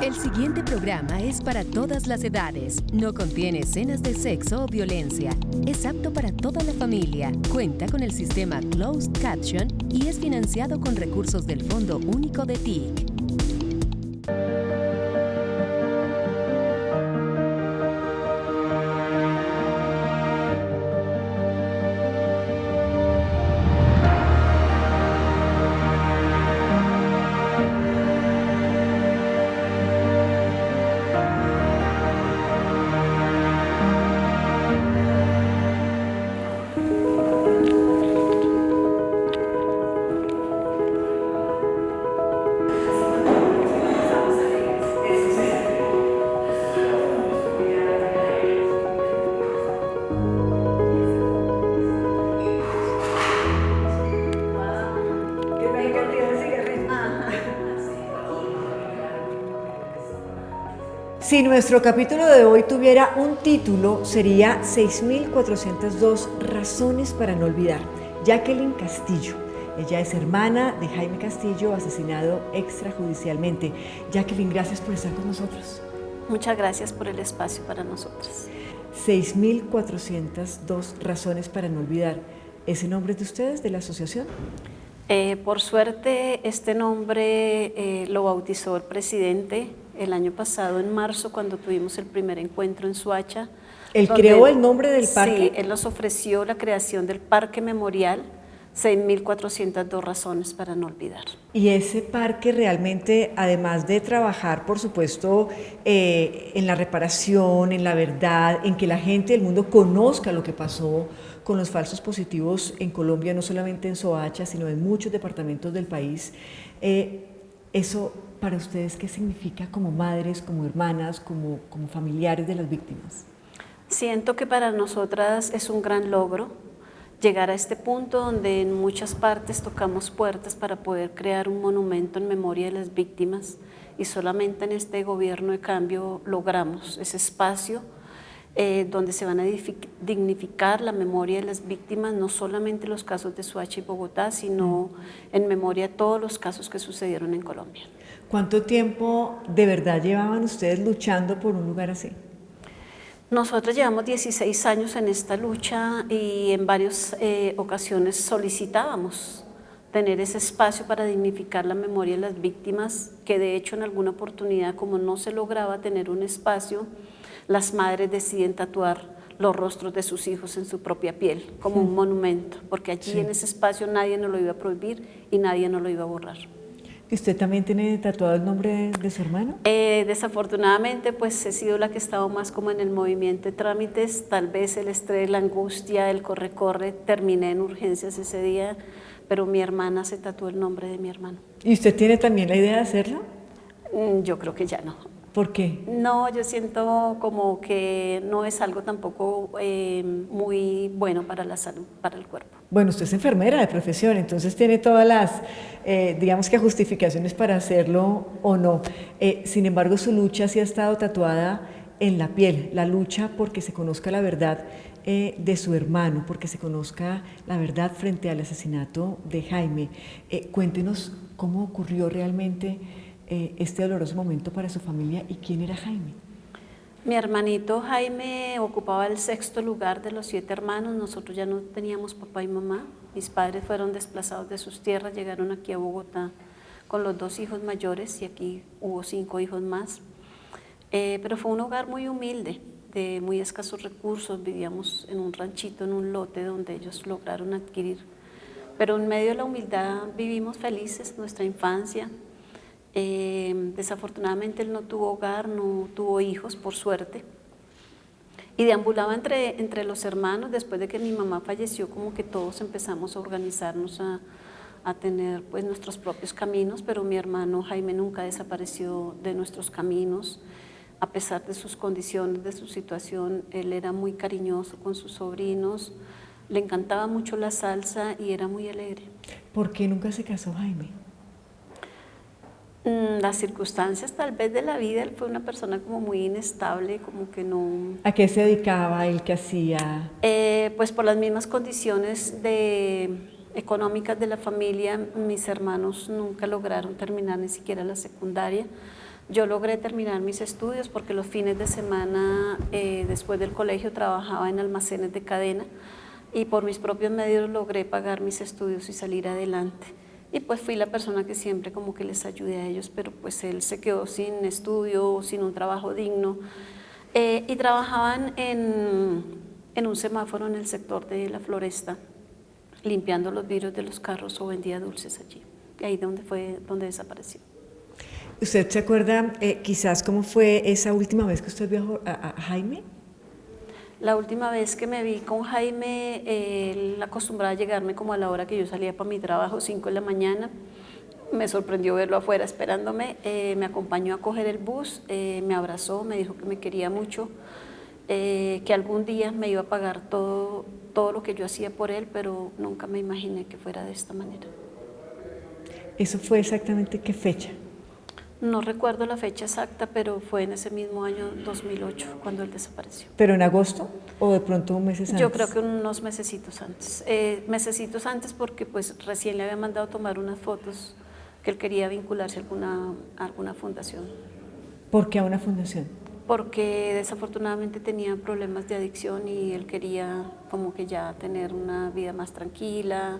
El siguiente programa es para todas las edades. No contiene escenas de sexo o violencia. Es apto para toda la familia. Cuenta con el sistema Closed Caption y es financiado con recursos del Fondo Único de TIC. Si nuestro capítulo de hoy tuviera un título, sería 6.402 razones para no olvidar. Jacqueline Castillo. Ella es hermana de Jaime Castillo, asesinado extrajudicialmente. Jacqueline, gracias por estar con nosotros. Muchas gracias por el espacio para nosotros. 6.402 razones para no olvidar. ¿Ese nombre es de ustedes, de la asociación? Por suerte, este nombre lo bautizó el presidente el año pasado, en marzo, cuando tuvimos el primer encuentro en Soacha. ¿Él creó el nombre del parque? Sí, él nos ofreció la creación del Parque Memorial, 6.402 razones para no olvidar. Y ese parque realmente, además de trabajar, por supuesto, en la reparación, en la verdad, en que la gente del mundo conozca lo que pasó con los falsos positivos en Colombia, no solamente en Soacha, sino en muchos departamentos del país, eso para ustedes, ¿qué significa como madres, como hermanas, como familiares de las víctimas? Siento que para nosotras es un gran logro llegar a este punto donde en muchas partes tocamos puertas para poder crear un monumento en memoria de las víctimas, y solamente en este gobierno de cambio logramos ese espacio donde se van a dignificar la memoria de las víctimas, no solamente los casos de Soacha y Bogotá, sino en memoria de todos los casos que sucedieron en Colombia. ¿Cuánto tiempo de verdad llevaban ustedes luchando por un lugar así? Nosotros llevamos 16 años en esta lucha y en varias ocasiones solicitábamos tener ese espacio para dignificar la memoria de las víctimas, que de hecho en alguna oportunidad, como no se lograba tener un espacio, las madres deciden tatuar los rostros de sus hijos en su propia piel, como un monumento, porque allí en ese espacio nadie nos lo iba a prohibir y nadie nos lo iba a borrar. ¿Y usted también tiene tatuado el nombre de su hermano? Desafortunadamente, pues he sido la que he estado más como en el movimiento de trámites, tal vez el estrés, la angustia, el corre-corre, terminé en urgencias ese día, pero mi hermana se tatuó el nombre de mi hermano. ¿Y usted tiene también la idea de hacerlo? Yo creo que ya no. ¿Por qué? No, yo siento como que no es algo tampoco muy bueno para la salud, para el cuerpo. Bueno, usted es enfermera de profesión, entonces tiene todas las, digamos que justificaciones para hacerlo o no. Sin embargo, su lucha sí ha estado tatuada en la piel, la lucha porque se conozca la verdad de su hermano, porque se conozca la verdad frente al asesinato de Jaime. Cuéntenos cómo ocurrió realmente este doloroso momento para su familia y quién era Jaime. Mi hermanito Jaime ocupaba el 6º lugar de los 7 hermanos. Nosotros ya no teníamos papá y mamá. Mis padres fueron desplazados de sus tierras, llegaron aquí a Bogotá con los 2 hijos mayores y aquí hubo 5 hijos más. Pero fue un hogar muy humilde, de muy escasos recursos. Vivíamos en un ranchito, en un lote donde ellos lograron adquirir. Pero en medio de la humildad vivimos felices nuestra infancia. Desafortunadamente él no tuvo hogar, no tuvo hijos, por suerte, y deambulaba entre los hermanos. Después de que mi mamá falleció, como que todos empezamos a organizarnos, a tener pues nuestros propios caminos, pero mi hermano Jaime nunca desapareció de nuestros caminos. A pesar de sus condiciones, de su situación, él era muy cariñoso con sus sobrinos, le encantaba mucho la salsa y era muy alegre. ¿Por qué nunca se casó Jaime? Las circunstancias tal vez de la vida. Él fue una persona como muy inestable, como que no... ¿A qué se dedicaba? ¿Él qué hacía? Pues por las mismas condiciones económicas de la familia, mis hermanos nunca lograron terminar ni siquiera la secundaria. Yo logré terminar mis estudios porque los fines de semana, después del colegio, trabajaba en almacenes de cadena y por mis propios medios logré pagar mis estudios y salir adelante. Y pues fui la persona que siempre como que les ayudé a ellos, pero pues él se quedó sin estudio, sin un trabajo digno. Y trabajaban en un semáforo en el sector de la Floresta, limpiando los vidrios de los carros o vendía dulces allí. Y ahí fue donde desapareció. ¿Usted se acuerda quizás cómo fue esa última vez que usted vio a Jaime? La última vez que me vi con Jaime, él acostumbraba a llegarme como a la hora que yo salía para mi trabajo, 5 de la mañana. Me sorprendió verlo afuera esperándome, me acompañó a coger el bus, me abrazó, me dijo que me quería mucho, que algún día me iba a pagar todo lo que yo hacía por él, pero nunca me imaginé que fuera de esta manera. ¿Eso fue exactamente qué fecha? No recuerdo la fecha exacta, pero fue en ese mismo año 2008 cuando él desapareció. ¿Pero en agosto o de pronto meses antes? Yo creo que unos mesecitos antes porque pues recién le había mandado tomar unas fotos que él quería vincularse a alguna fundación. ¿Por qué a una fundación? Porque desafortunadamente tenía problemas de adicción y él quería como que ya tener una vida más tranquila.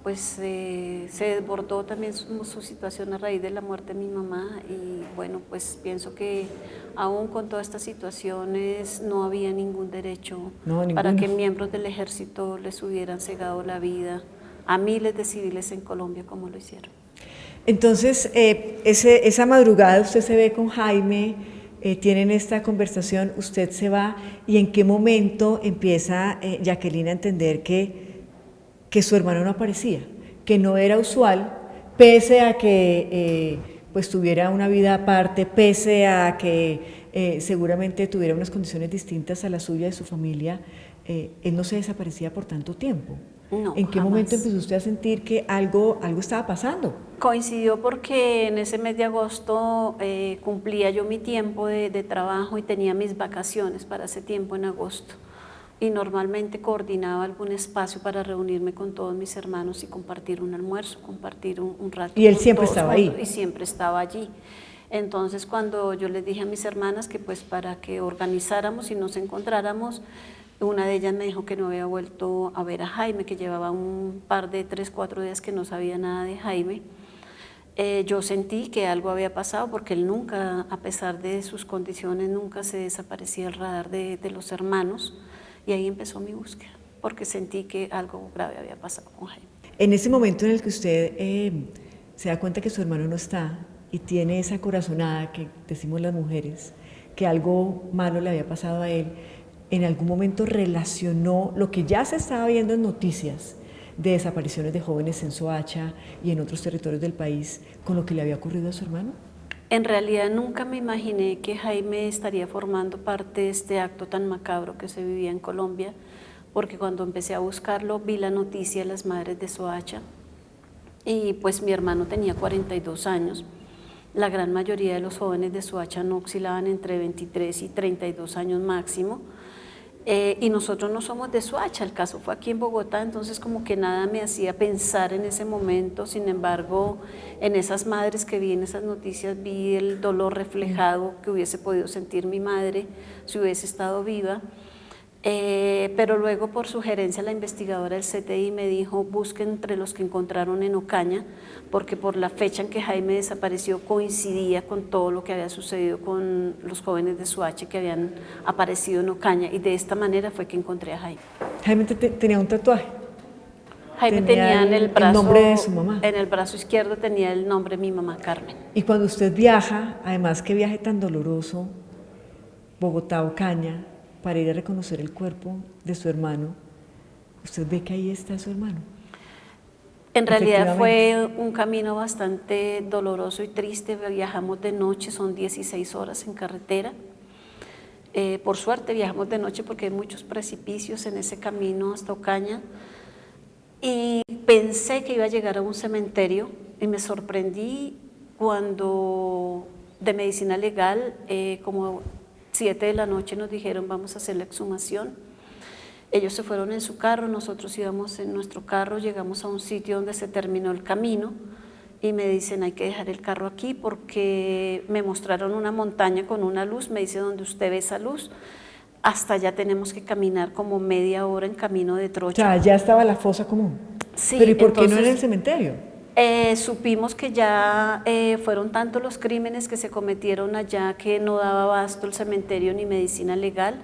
Pues se desbordó también su situación a raíz de la muerte de mi mamá y bueno, pues pienso que aún con todas estas situaciones no había ningún derecho para que miembros del ejército les hubieran cegado la vida a miles de civiles en Colombia como lo hicieron. Entonces, esa madrugada usted se ve con Jaime, tienen esta conversación, usted se va y ¿en qué momento empieza Jacqueline a entender que su hermano no aparecía, que no era usual, pese a que pues tuviera una vida aparte, pese a que seguramente tuviera unas condiciones distintas a la suya de su familia, él no se desaparecía por tanto tiempo? No, ¿En qué jamás. momento empezó usted a sentir que algo estaba pasando? Coincidió porque en ese mes de agosto cumplía yo mi tiempo de trabajo y tenía mis vacaciones para ese tiempo en agosto. Y normalmente coordinaba algún espacio para reunirme con todos mis hermanos y compartir un almuerzo, compartir un rato. ¿Y él siempre estaba ahí? Y siempre estaba allí. Entonces cuando yo les dije a mis hermanas que pues para que organizáramos y nos encontráramos, una de ellas me dijo que no había vuelto a ver a Jaime, que llevaba un par de 3, 4 días que no sabía nada de Jaime. Yo sentí que algo había pasado porque él nunca, a pesar de sus condiciones, nunca se desaparecía del radar de los hermanos. Y ahí empezó mi búsqueda, porque sentí que algo grave había pasado con Jaime. En ese momento en el que usted se da cuenta que su hermano no está y tiene esa corazonada que decimos las mujeres, que algo malo le había pasado a él, ¿en algún momento relacionó lo que ya se estaba viendo en noticias de desapariciones de jóvenes en Soacha y en otros territorios del país con lo que le había ocurrido a su hermano? En realidad nunca me imaginé que Jaime estaría formando parte de este acto tan macabro que se vivía en Colombia, porque cuando empecé a buscarlo vi la noticia de las madres de Soacha y pues mi hermano tenía 42 años. La gran mayoría de los jóvenes de Soacha no oscilaban entre 23 y 32 años máximo. Y nosotros no somos de Soacha, el caso fue aquí en Bogotá, entonces como que nada me hacía pensar en ese momento. Sin embargo, en esas madres que vi en esas noticias vi el dolor reflejado que hubiese podido sentir mi madre si hubiese estado viva. Pero luego por sugerencia la investigadora del CTI me dijo busquen entre los que encontraron en Ocaña, porque por la fecha en que Jaime desapareció coincidía con todo lo que había sucedido con los jóvenes de Soacha que habían aparecido en Ocaña y de esta manera fue que encontré a Jaime. Jaime tenía un tatuaje. Jaime tenía en el brazo, nombre de su mamá. En el brazo izquierdo tenía el nombre de mi mamá Carmen. Y cuando usted viaja, además qué viaje tan doloroso, Bogotá, Ocaña, para ir a reconocer el cuerpo de su hermano, usted ve que ahí está su hermano. En realidad fue un camino bastante doloroso y triste, viajamos de noche, son 16 horas en carretera. Por suerte viajamos de noche porque hay muchos precipicios en ese camino hasta Ocaña. Y pensé que iba a llegar a un cementerio y me sorprendí cuando de medicina legal, como 7 de la noche nos dijeron vamos a hacer la exhumación. Ellos se fueron en su carro, nosotros íbamos en nuestro carro, llegamos a un sitio donde se terminó el camino y me dicen hay que dejar el carro aquí porque me mostraron una montaña con una luz, me dice donde usted ve esa luz, hasta allá tenemos que caminar como media hora en camino de O trocha. sea, ya estaba la fosa común. Sí, Pero ¿y por qué no en entonces, el cementerio? supimos que ya fueron tantos los crímenes que se cometieron allá que no daba abasto el cementerio ni medicina legal.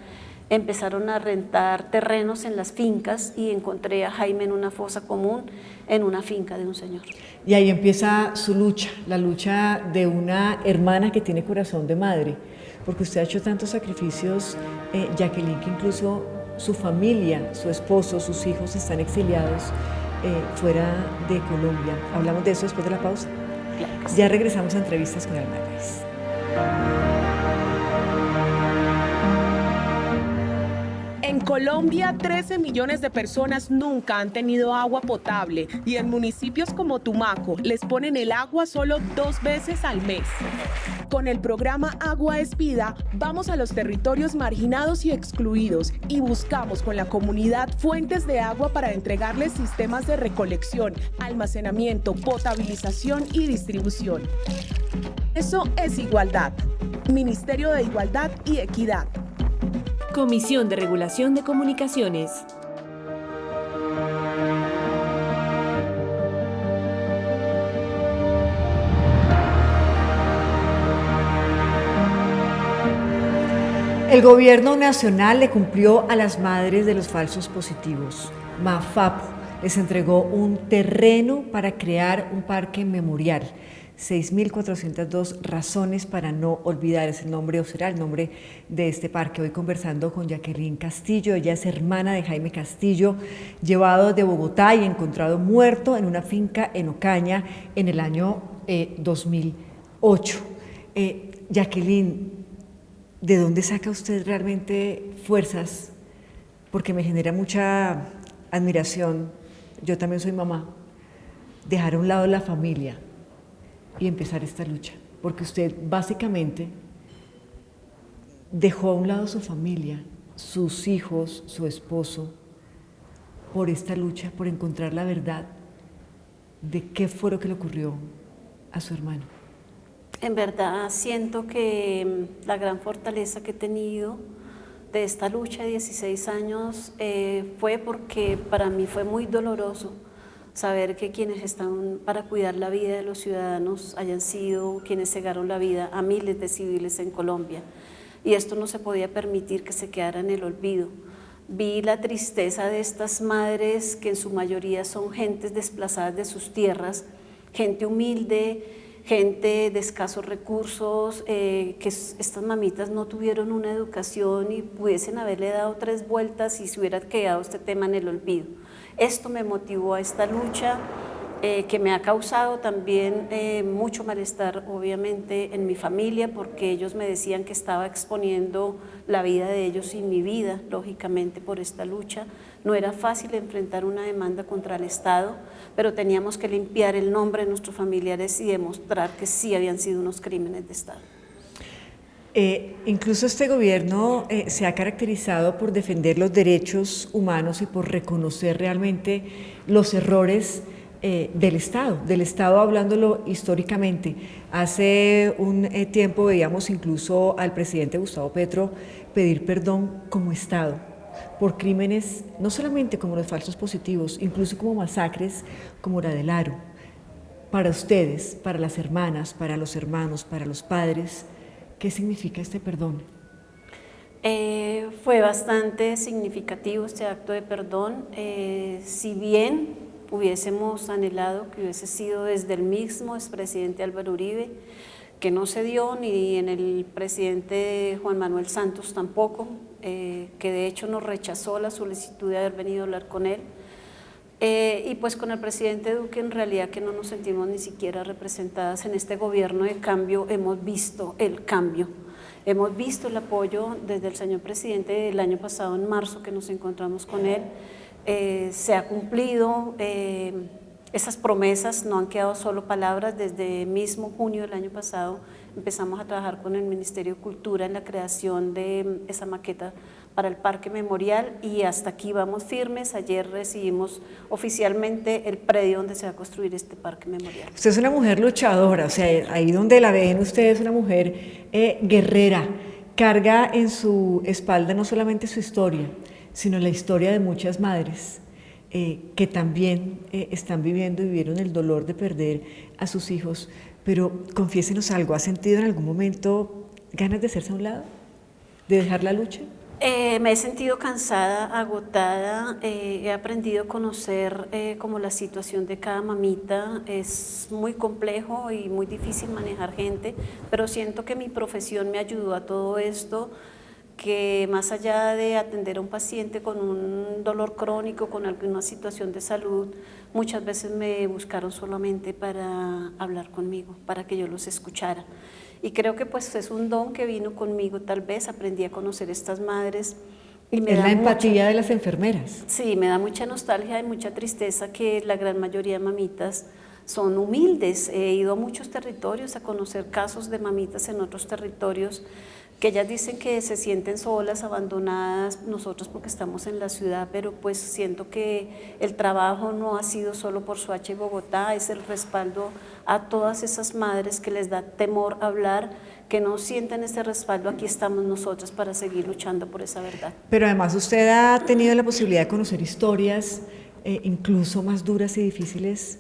Empezaron a rentar terrenos en las fincas y encontré a Jaime en una fosa común en una finca de un señor. Y ahí empieza su lucha, la lucha de una hermana que tiene corazón de madre, porque usted ha hecho tantos sacrificios, Jacqueline, que incluso su familia, su esposo, sus hijos están exiliados fuera de Colombia. Hablamos de eso después de la pausa. Claro que sí. Ya regresamos a entrevistas con Alma Páez. En Colombia, 13 millones de personas nunca han tenido agua potable y en municipios como Tumaco les ponen el agua solo 2 veces al mes. Con el programa Agua es Vida, vamos a los territorios marginados y excluidos y buscamos con la comunidad fuentes de agua para entregarles sistemas de recolección, almacenamiento, potabilización y distribución. Eso es igualdad. Ministerio de Igualdad y Equidad. Comisión de Regulación de Comunicaciones. El gobierno nacional le cumplió a las madres de los falsos positivos. Mafapo les entregó un terreno para crear un parque memorial. 6.402 razones para no olvidar es el nombre, o será el nombre de este parque. Hoy conversando con Jacqueline Castillo, ella es hermana de Jaime Castillo, llevado de Bogotá y encontrado muerto en una finca en Ocaña en el año 2008. Jacqueline, ¿de dónde saca usted realmente fuerzas? Porque me genera mucha admiración. Yo también soy mamá. Dejar a un lado la familia y empezar esta lucha, porque usted básicamente dejó a un lado su familia, sus hijos, su esposo, por esta lucha, por encontrar la verdad de qué fue lo que le ocurrió a su hermano. En verdad siento que la gran fortaleza que he tenido de esta lucha de 16 años fue porque para mí fue muy doloroso saber que quienes están para cuidar la vida de los ciudadanos hayan sido quienes cegaron la vida a miles de civiles en Colombia. Y esto no se podía permitir que se quedara en el olvido. Vi la tristeza de estas madres que en su mayoría son gentes desplazadas de sus tierras, gente humilde, gente de escasos recursos, que estas mamitas no tuvieron una educación y pudiesen haberle dado 3 vueltas y se hubiera quedado este tema en el olvido. Esto me motivó a esta lucha que me ha causado también mucho malestar, obviamente, en mi familia, porque ellos me decían que estaba exponiendo la vida de ellos y mi vida, lógicamente, por esta lucha. No era fácil enfrentar una demanda contra el Estado, pero teníamos que limpiar el nombre de nuestros familiares y demostrar que sí habían sido unos crímenes de Estado. Incluso este gobierno se ha caracterizado por defender los derechos humanos y por reconocer realmente los errores del Estado hablándolo históricamente. Hace un tiempo veíamos incluso al presidente Gustavo Petro pedir perdón como Estado por crímenes, no solamente como los falsos positivos, incluso como masacres como la del Aro. Para ustedes, para las hermanas, para los hermanos, para los padres, ¿qué significa este perdón? Fue bastante significativo este acto de perdón, si bien hubiésemos anhelado que hubiese sido desde el mismo expresidente Álvaro Uribe, que no se dio, ni en el presidente Juan Manuel Santos tampoco, que de hecho nos rechazó la solicitud de haber venido a hablar con él. Y pues con el presidente Duque en realidad que no nos sentimos ni siquiera representadas en este gobierno de cambio. Hemos visto el cambio, hemos visto el apoyo desde el señor presidente el año pasado en marzo que nos encontramos con él. Se ha cumplido, esas promesas no han quedado solo palabras. Desde mismo junio del año pasado empezamos a trabajar con el Ministerio de Cultura en la creación de esa maqueta para el Parque Memorial y hasta aquí vamos firmes. Ayer recibimos oficialmente el predio donde se va a construir este Parque Memorial. Usted es una mujer luchadora, o sea, ahí donde la ven usted es una mujer guerrera, carga en su espalda no solamente su historia, sino la historia de muchas madres que también están viviendo y vivieron el dolor de perder a sus hijos. Pero confiésenos algo, ¿ha sentido en algún momento ganas de hacerse a un lado? ¿De dejar la lucha? Me he sentido cansada, agotada, he aprendido a conocer como la situación de cada mamita. Es muy complejo y muy difícil manejar gente, pero siento que mi profesión me ayudó a todo esto, que más allá de atender a un paciente con un dolor crónico, con alguna situación de salud, muchas veces me buscaron solamente para hablar conmigo, para que yo los escuchara. Y creo que pues es un don que vino conmigo, tal vez aprendí a conocer estas madres. Y me es da la empatía de las enfermeras. Sí, me da mucha nostalgia y mucha tristeza que la gran mayoría de mamitas son humildes. He ido a muchos territorios a conocer casos de mamitas en otros territorios que ellas dicen que se sienten solas, abandonadas, nosotros porque estamos en la ciudad, pero pues siento que el trabajo no ha sido solo por Soacha y Bogotá, es el respaldo a todas esas madres que les da temor hablar, que no sienten ese respaldo. Aquí estamos nosotras para seguir luchando por esa verdad. Pero además usted ha tenido la posibilidad de conocer historias incluso más duras y difíciles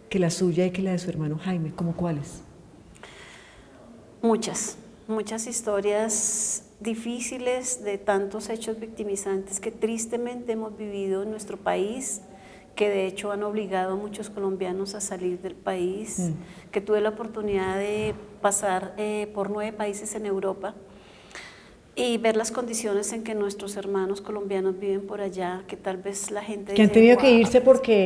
que la suya y que la de su hermano Jaime, ¿cómo cuáles? Muchas historias difíciles de tantos hechos victimizantes que tristemente hemos vivido en nuestro país, que de hecho han obligado a muchos colombianos a salir del país, que tuve la oportunidad de pasar por 9 países en Europa y ver las condiciones en que nuestros hermanos colombianos viven por allá, que tal vez la gente... Que han tenido que irse porque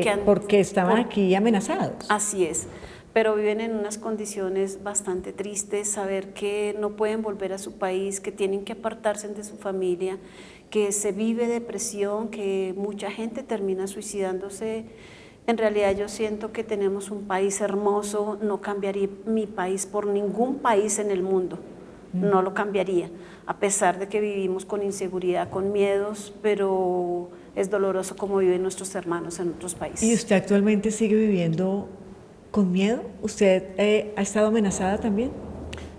estaban por, aquí amenazados. Así es, pero viven en unas condiciones bastante tristes, saber que no pueden volver a su país, que tienen que apartarse de su familia, que se vive depresión, que mucha gente termina suicidándose. En realidad yo siento que tenemos un país hermoso, no cambiaría mi país por ningún país en el mundo, no lo cambiaría, a pesar de que vivimos con inseguridad, con miedos, pero es doloroso como viven nuestros hermanos en otros países. ¿Y usted actualmente sigue viviendo con miedo? ¿Usted ha estado amenazada también?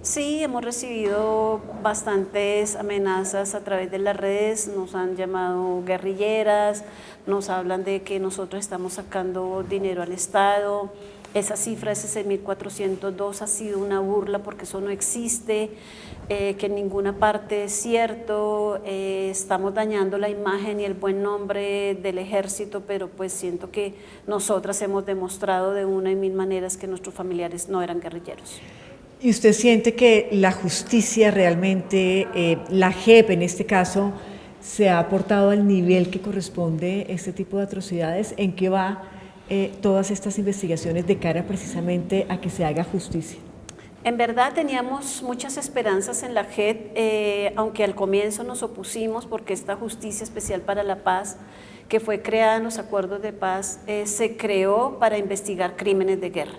Sí, hemos recibido bastantes amenazas a través de las redes, nos han llamado guerrilleras, nos hablan de que nosotros estamos sacando dinero al Estado. Esa cifra, ese 6.402, ha sido una burla porque eso no existe, que en ninguna parte es cierto, estamos dañando la imagen y el buen nombre del ejército, pero pues siento que nosotras hemos demostrado de una y mil maneras que nuestros familiares no eran guerrilleros. ¿Y usted siente que la justicia realmente, la JEP en este caso, se ha aportado al nivel que corresponde este tipo de atrocidades? ¿En qué va todas estas investigaciones de cara precisamente a que se haga justicia? En verdad teníamos muchas esperanzas en la JEP, aunque al comienzo nos opusimos porque esta Justicia Especial para la Paz, que fue creada en los acuerdos de paz, se creó para investigar crímenes de guerra.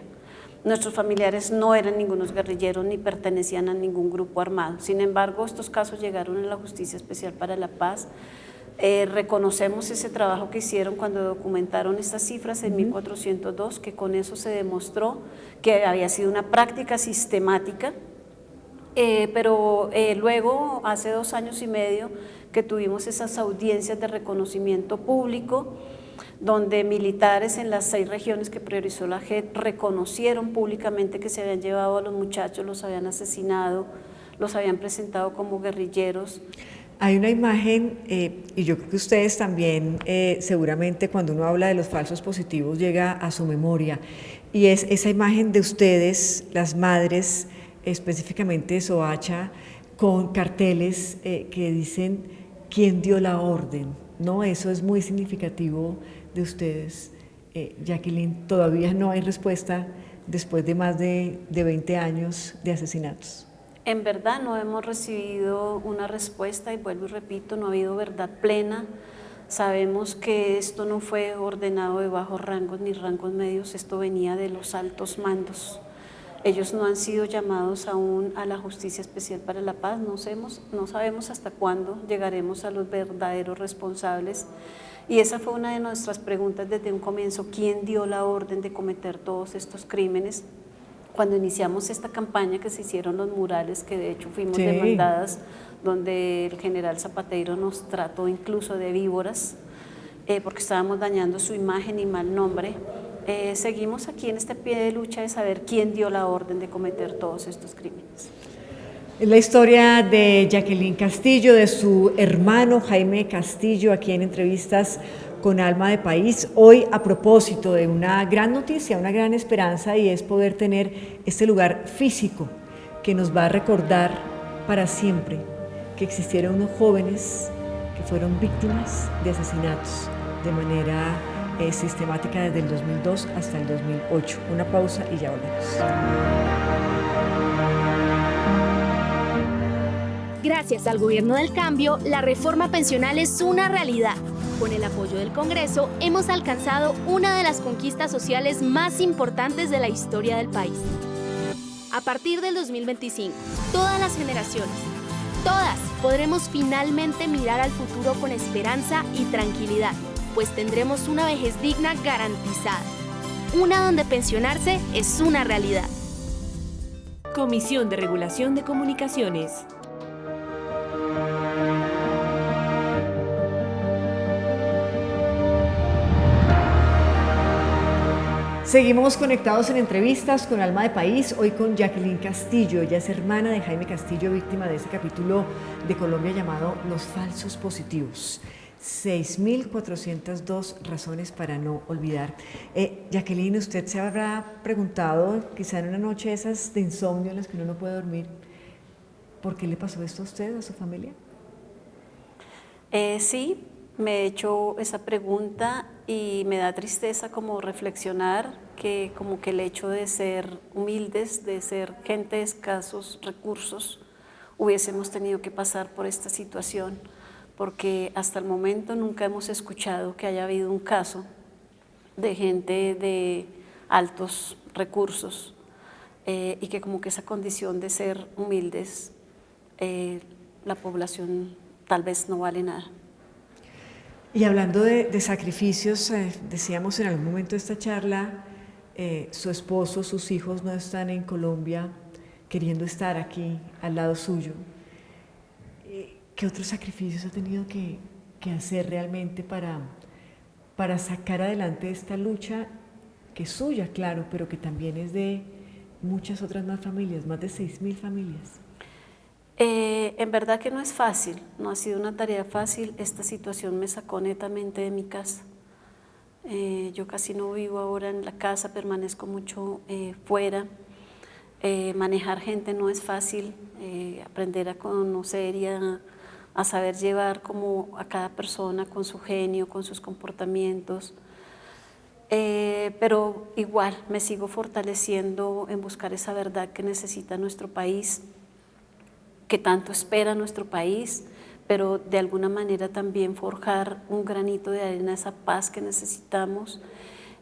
Nuestros familiares no eran ningunos guerrilleros ni pertenecían a ningún grupo armado. Sin embargo, estos casos llegaron a la Justicia Especial para la Paz. Reconocemos ese trabajo que hicieron cuando documentaron estas cifras en 1402, que con eso se demostró que había sido una práctica sistemática, pero luego, hace 2 años y medio, que tuvimos esas audiencias de reconocimiento público, donde militares en las 6 regiones que priorizó la JEP reconocieron públicamente que se habían llevado a los muchachos, los habían asesinado, los habían presentado como guerrilleros. Hay una imagen, y yo creo que ustedes también, seguramente cuando uno habla de los falsos positivos llega a su memoria, y es esa imagen de ustedes, las madres, específicamente de Soacha, con carteles que dicen ¿quién dio la orden? ¿No? Eso es muy significativo de ustedes. Jacqueline, todavía no hay respuesta después de más de 20 años de asesinatos. En verdad no hemos recibido una respuesta y vuelvo y repito, no ha habido verdad plena. Sabemos que esto no fue ordenado de bajos rangos ni rangos medios, esto venía de los altos mandos. Ellos no han sido llamados aún a la Justicia Especial para la Paz, no sabemos hasta cuándo llegaremos a los verdaderos responsables. Y esa fue una de nuestras preguntas desde un comienzo: ¿quién dio la orden de cometer todos estos crímenes? Cuando iniciamos esta campaña, que se hicieron los murales, que de hecho fuimos demandadas, donde el general Zapateiro nos trató incluso de víboras, porque estábamos dañando su imagen y mal nombre. Seguimos aquí en este pie de lucha de saber quién dio la orden de cometer todos estos crímenes. Es la historia de Jacqueline Castillo, de su hermano Jaime Castillo, aquí en Entrevistas con Alma de País. Hoy, a propósito de una gran noticia, una gran esperanza, y es poder tener este lugar físico que nos va a recordar para siempre que existieron unos jóvenes que fueron víctimas de asesinatos de manera sistemática desde el 2002 hasta el 2008. Una pausa y ya volvemos. Gracias al Gobierno del Cambio, la reforma pensional es una realidad. Con el apoyo del Congreso, hemos alcanzado una de las conquistas sociales más importantes de la historia del país. A partir del 2025, todas las generaciones, todas, podremos finalmente mirar al futuro con esperanza y tranquilidad, pues tendremos una vejez digna garantizada. Una donde pensionarse es una realidad. Comisión de Regulación de Comunicaciones. Seguimos conectados en Entrevistas con Alma de País, hoy con Jacqueline Castillo. Ella es hermana de Jaime Castillo, víctima de ese capítulo de Colombia llamado Los Falsos Positivos. 6.402 razones para no olvidar. Jacqueline, usted se habrá preguntado, quizá en una noche esas de insomnio en las que uno no puede dormir, ¿por qué le pasó esto a usted, a su familia? Sí, me he hecho esa pregunta y me da tristeza como reflexionar que como que el hecho de ser humildes, de ser gente de escasos recursos, hubiésemos tenido que pasar por esta situación, porque hasta el momento nunca hemos escuchado que haya habido un caso de gente de altos recursos y que como que esa condición de ser humildes, la población tal vez no vale nada. Y hablando de sacrificios, decíamos en algún momento de esta charla, su esposo, sus hijos no están en Colombia queriendo estar aquí al lado suyo. ¿Qué otros sacrificios ha tenido que hacer realmente para sacar adelante esta lucha que es suya, claro, pero que también es de muchas otras más familias, más de 6.000 familias? En verdad que no es fácil, no ha sido una tarea fácil. Esta situación me sacó netamente de mi casa. Yo casi no vivo ahora en la casa, permanezco mucho fuera. Manejar gente no es fácil, aprender a conocer y a saber llevar como a cada persona con su genio, con sus comportamientos. Pero igual me sigo fortaleciendo en buscar esa verdad que necesita nuestro país, que tanto espera nuestro país, pero de alguna manera también forjar un granito de arena, esa paz que necesitamos,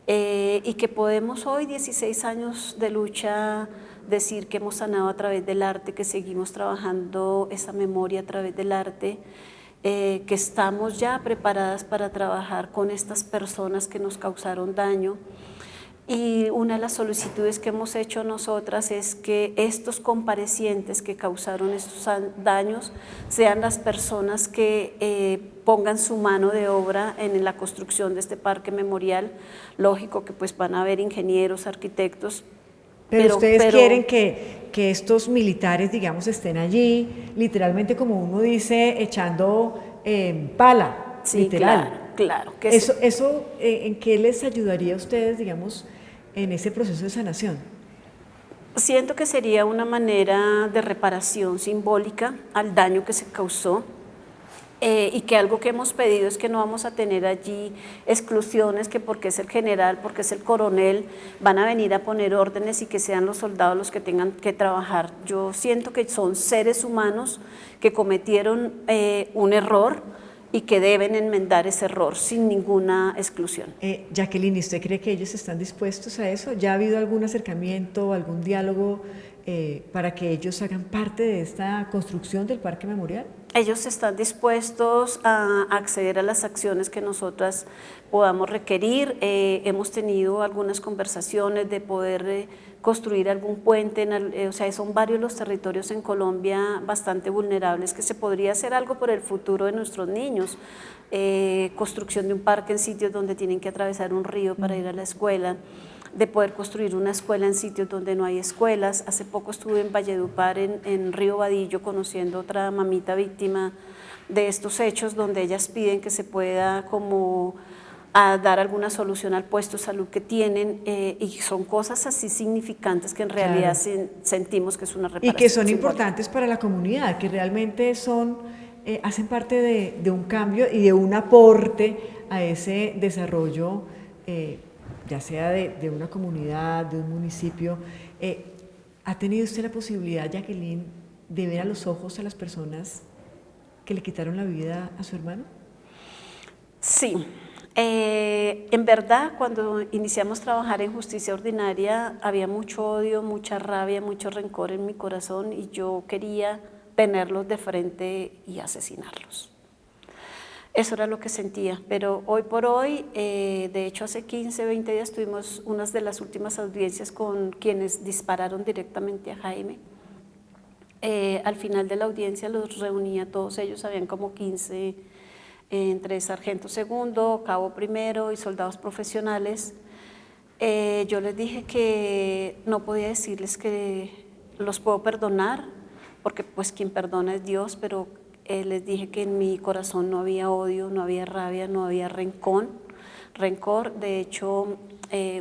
y que podemos hoy, 16 años de lucha, decir que hemos sanado a través del arte, que seguimos trabajando esa memoria a través del arte, que estamos ya preparadas para trabajar con estas personas que nos causaron daño. Y una de las solicitudes que hemos hecho nosotras es que estos comparecientes que causaron estos daños sean las personas que pongan su mano de obra en la construcción de este parque memorial. Lógico que pues van a haber ingenieros, arquitectos. Pero ustedes quieren que estos militares, digamos, estén allí, literalmente como uno dice, echando pala, sí, literal. Claro. Que eso ¿en qué les ayudaría a ustedes, digamos, en ese proceso de sanación? Siento que sería una manera de reparación simbólica al daño que se causó, y que algo que hemos pedido es que no vamos a tener allí exclusiones, que porque es el general, porque es el coronel, van a venir a poner órdenes y que sean los soldados los que tengan que trabajar. Yo siento que son seres humanos que cometieron un error, y que deben enmendar ese error sin ninguna exclusión. Jacqueline, ¿usted cree que ellos están dispuestos a eso? ¿Ya ha habido algún acercamiento, algún diálogo para que ellos hagan parte de esta construcción del Parque Memorial? Ellos están dispuestos a acceder a las acciones que nosotras podamos requerir. Hemos tenido algunas conversaciones de poder construir algún puente, o sea, son varios los territorios en Colombia bastante vulnerables que se podría hacer algo por el futuro de nuestros niños. Construcción de un parque en sitios donde tienen que atravesar un río para ir a la escuela, de poder construir una escuela en sitios donde no hay escuelas. Hace poco estuve en Valledupar, en Río Vadillo, conociendo otra mamita víctima de estos hechos, donde ellas piden que se pueda como a dar alguna solución al puesto de salud que tienen, y son cosas así significantes que en realidad sentimos que es una reparación. Y que son simbólica. importantes para la comunidad, que realmente son, hacen parte de un cambio y de un aporte a ese desarrollo, ya sea de una comunidad, de un municipio. ¿Ha tenido usted la posibilidad, Jacqueline, de ver a los ojos a las personas que le quitaron la vida a su hermano? Sí. En verdad, cuando iniciamos a trabajar en justicia ordinaria, había mucho odio, mucha rabia, mucho rencor en mi corazón y yo quería tenerlos de frente y asesinarlos. Eso era lo que sentía, pero hoy por hoy, de hecho hace 15, 20 días tuvimos unas de las últimas audiencias con quienes dispararon directamente a Jaime. Al final de la audiencia los reuní a todos ellos, habían como 15, entre sargento segundo, cabo primero y soldados profesionales. Yo les dije que no podía decirles que los puedo perdonar, porque pues quien perdona es Dios, pero les dije que en mi corazón no había odio, no había rabia, no había rencor. De hecho,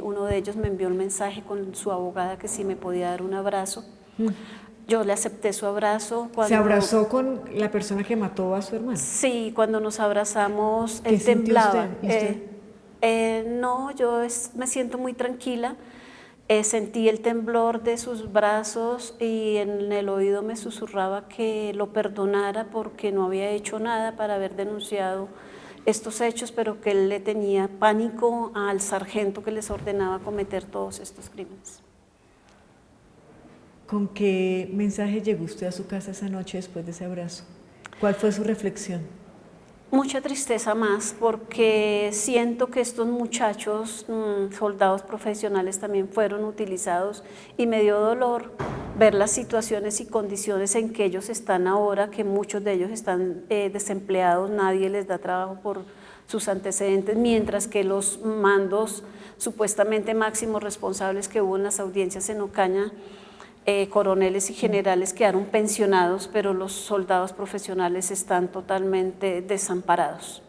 uno de ellos me envió un mensaje con su abogada que si me podía dar un abrazo. Yo le acepté su abrazo. ¿Se abrazó con la persona que mató a su hermano? Sí, cuando nos abrazamos, ¿Qué él temblaba. sintió usted? No, yo me siento muy tranquila. Sentí el temblor de sus brazos y en el oído me susurraba que lo perdonara porque no había hecho nada para haber denunciado estos hechos, pero que él le tenía pánico al sargento que les ordenaba cometer todos estos crímenes. ¿Con qué mensaje llegó usted a su casa esa noche después de ese abrazo? ¿Cuál fue su reflexión? Mucha tristeza más, porque siento que estos muchachos, soldados profesionales, también fueron utilizados y me dio dolor ver las situaciones y condiciones en que ellos están ahora, que muchos de ellos están desempleados, nadie les da trabajo por sus antecedentes, mientras que los mandos supuestamente máximos responsables que hubo en las audiencias en Ocaña, coroneles y generales, quedaron pensionados, pero los soldados profesionales están totalmente desamparados.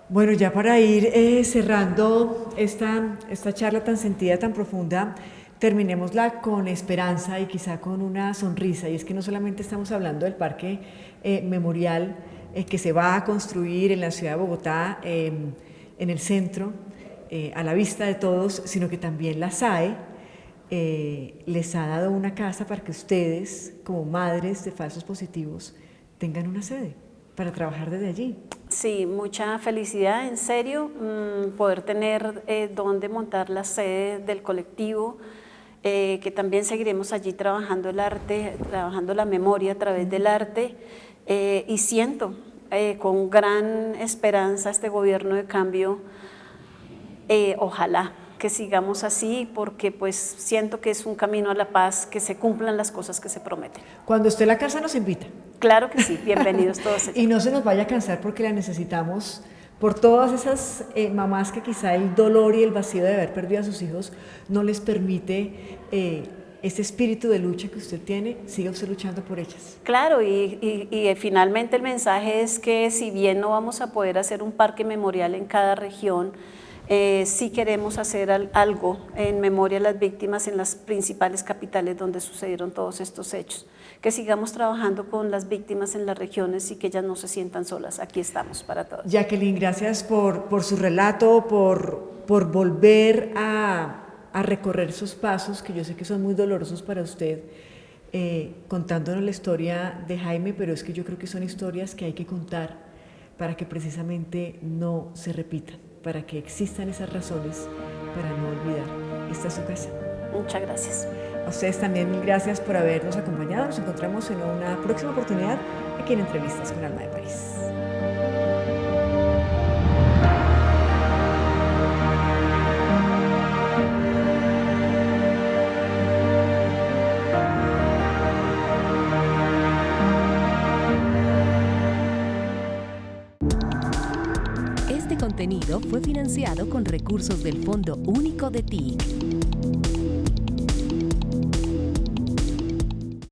Bueno, ya para ir cerrando esta charla tan sentida, tan profunda, terminémosla con esperanza y quizá con una sonrisa, y es que no solamente estamos hablando del Parque Memorial que se va a construir en la ciudad de Bogotá, en el centro, a la vista de todos, sino que también la SAE les ha dado una casa para que ustedes, como madres de falsos positivos, tengan una sede para trabajar desde allí. Sí, mucha felicidad, en serio, poder tener donde montar la sede del colectivo, que también seguiremos allí trabajando el arte, trabajando la memoria a través del arte, y siento con gran esperanza este gobierno de cambio, ojalá que sigamos así, porque pues siento que es un camino a la paz, que se cumplan las cosas que se prometen. Cuando esté en la casa nos invita. Claro que sí, bienvenidos todos. Y no se nos vaya a cansar porque la necesitamos por todas esas mamás que quizá el dolor y el vacío de haber perdido a sus hijos no les permite ese espíritu de lucha que usted tiene, siga usted luchando por ellas. Claro, y finalmente el mensaje es que si bien no vamos a poder hacer un parque memorial en cada región, sí queremos hacer algo en memoria a las víctimas en las principales capitales donde sucedieron todos estos hechos. Que sigamos trabajando con las víctimas en las regiones y que ellas no se sientan solas. Aquí estamos para todos. Jacqueline, gracias por su relato, por volver a recorrer esos pasos que yo sé que son muy dolorosos para usted, contándonos la historia de Jaime, pero es que yo creo que son historias que hay que contar para que precisamente no se repitan, para que existan esas razones para no olvidar. Esta es su casa. Muchas gracias. A ustedes también mil gracias por habernos acompañado. Nos encontramos en una próxima oportunidad aquí en Entrevistas con Alma de País. Este contenido fue financiado con recursos del Fondo Único de TIC.